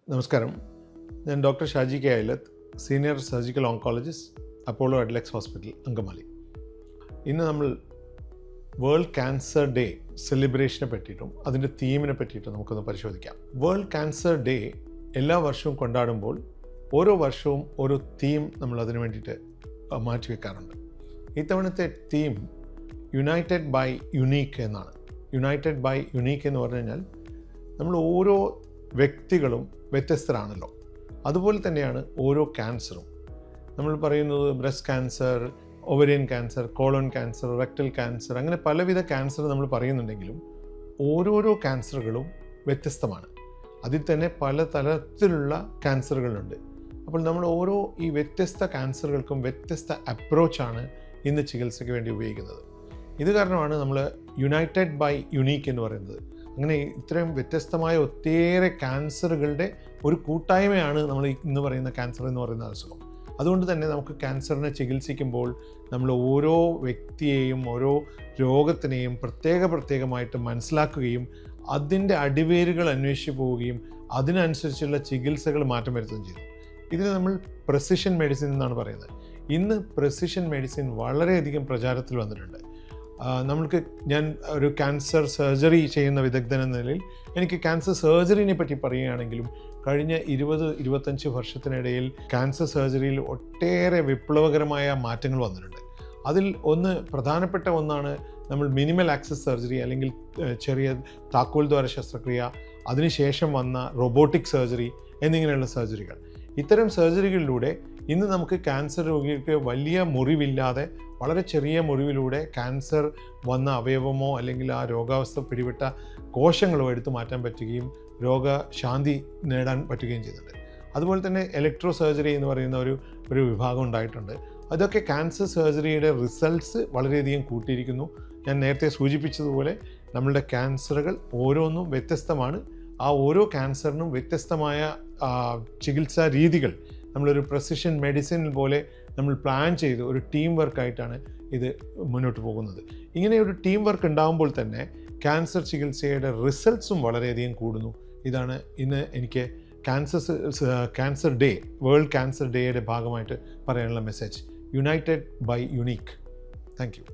നമസ്കാരം. ഞാൻ doctor Shaji K Ailath, senior surgical oncologist, Apollo Adlux hospital, Angamaly. ഇന്ന് നമ്മൾ വേൾഡ് ക്യാൻസർ ഡേ സെലിബ്രേഷനെ പറ്റിയിട്ടും അതിൻ്റെ തീമിനെ പറ്റിയിട്ടും നമുക്കൊന്ന് പരിശോധിക്കാം. വേൾഡ് ക്യാൻസർ ഡേ എല്ലാ വർഷവും കൊണ്ടാടുമ്പോൾ ഓരോ വർഷവും ഓരോ തീം നമ്മൾ അതിനു വേണ്ടിയിട്ട് മാറ്റിവെക്കാറുണ്ട്. ഇത്തവണത്തെ തീം യുണൈറ്റഡ് ബൈ യുണീക്ക് എന്നാണ്. യുണൈറ്റഡ് ബൈ യുണീക്ക് എന്ന് പറഞ്ഞു കഴിഞ്ഞാൽ നമ്മൾ ഓരോ വ്യക്തികളും വ്യത്യസ്തരാണല്ലോ. അതുപോലെ തന്നെയാണ് ഓരോ ക്യാൻസറും. നമ്മൾ പറയുന്നത് breast cancer, ovarian cancer, colon cancer, rectal cancer, അങ്ങനെ പലവിധ ക്യാൻസർ നമ്മൾ പറയുന്നുണ്ടെങ്കിലും ഓരോരോ ക്യാൻസറുകളും വ്യത്യസ്തമാണ്. അതിൽ തന്നെ പല തരത്തിലുള്ള ക്യാൻസറുകളുണ്ട്. അപ്പോൾ നമ്മൾ ഓരോ ഈ വ്യത്യസ്ത ക്യാൻസറുകൾക്കും വ്യത്യസ്ത അപ്രോച്ചാണ് ഇന്ന് ചികിത്സയ്ക്ക് വേണ്ടി ഉപയോഗിക്കുന്നത്. ഇത് കാരണമാണ് നമ്മൾ യുണൈറ്റഡ് ബൈ യുണീക്ക് എന്ന് പറയുന്നത്. അങ്ങനെ ഇത്രയും വ്യത്യസ്തമായ ഒത്തിരി ക്യാൻസറുകളുടെ ഒരു കൂട്ടായ്മയാണ് നമ്മൾ ഇന്ന് പറയുന്ന ക്യാൻസർ എന്ന് പറയുന്ന അസുഖം. അതുകൊണ്ട് തന്നെ നമുക്ക് ക്യാൻസറിനെ ചികിത്സിക്കുമ്പോൾ നമ്മൾ ഓരോ വ്യക്തിയെയും ഓരോ രോഗത്തിനെയും പ്രത്യേകമായിട്ട് മനസ്സിലാക്കുകയും അതിൻ്റെ അടിവേരുകൾ അന്വേഷിച്ച് പോവുകയും അതിനനുസരിച്ചുള്ള ചികിത്സകൾ മാറ്റം വരുത്തുകയും ചെയ്തു. ഇതിന് നമ്മൾ പ്രെസിഷൻ മെഡിസിൻ എന്നാണ് പറയുന്നത്. ഇന്ന് പ്രെസിഷൻ മെഡിസിൻ വളരെയധികം പ്രചാരത്തിൽ വന്നിട്ടുണ്ട്. ഞാൻ ഒരു ക്യാൻസർ സർജറി ചെയ്യുന്ന വിദഗ്ധൻ എന്ന നിലയിൽ എനിക്ക് ക്യാൻസർ സർജറിനെ പറ്റി പറയുകയാണെങ്കിലും കഴിഞ്ഞ 20-25 വർഷത്തിനിടയിൽ ക്യാൻസർ സർജറിയിൽ ഒട്ടേറെ വിപ്ലവകരമായ മാറ്റങ്ങൾ വന്നിട്ടുണ്ട്. അതിൽ പ്രധാനപ്പെട്ട ഒന്നാണ് നമ്മൾ മിനിമൽ ആക്സസ് സർജറി, അല്ലെങ്കിൽ ചെറിയ താക്കോൽ ദ്വാര ശസ്ത്രക്രിയ, അതിനുശേഷം വന്ന റോബോട്ടിക് സർജറി എന്നിങ്ങനെയുള്ള സർജറികൾ. ഇത്തരം സർജറികളിലൂടെ ഇന്ന് നമുക്ക് ക്യാൻസർ രോഗികൾക്ക് വലിയ മുറിവില്ലാതെ വളരെ ചെറിയ മുറിവിലൂടെ ക്യാൻസർ വന്ന അവയവമോ അല്ലെങ്കിൽ ആ രോഗാവസ്ഥ പിടിപെട്ട കോശങ്ങളോ എടുത്തു മാറ്റാൻ പറ്റുകയും രോഗശാന്തി നേടാൻ പറ്റുകയും ചെയ്യുന്നുണ്ട്. അതുപോലെ തന്നെ ഇലക്ട്രോ സർജറി എന്ന് പറയുന്ന ഒരു വിഭാഗം ഉണ്ടായിട്ടുണ്ട്. അതൊക്കെ ക്യാൻസർ സർജറിയുടെ റിസൾട്ട്സ് വളരെയധികം കൂട്ടിയിരിക്കുന്നു. ഞാൻ നേരത്തെ സൂചിപ്പിച്ചതുപോലെ നമ്മളുടെ ക്യാൻസറുകൾ ഓരോന്നും വ്യത്യസ്തമാണ്. ആ ഓരോ ക്യാൻസറിനും വ്യത്യസ്തമായ ചികിത്സാ രീതികൾ നമ്മളൊരു പ്രെസിഷൻ മെഡിസിൻ പോലെ നമ്മൾ പ്ലാൻ ചെയ്ത് ഒരു ടീം വർക്കായിട്ടാണ് ഇത് മുന്നോട്ട് പോകുന്നത്. ഇങ്ങനെ ഒരു ടീം വർക്ക് ഉണ്ടാകുമ്പോൾ തന്നെ ക്യാൻസർ ചികിത്സയുടെ റിസൾട്ട്സും വളരെയധികം കൂടുന്നു. ഇതാണ് ഇന്ന് എനിക്ക് ക്യാൻസർ ഡേ, വേൾഡ് ക്യാൻസർ ഡേയുടെ ഭാഗമായിട്ട് പറയാനുള്ള message. United by unique. Thank U.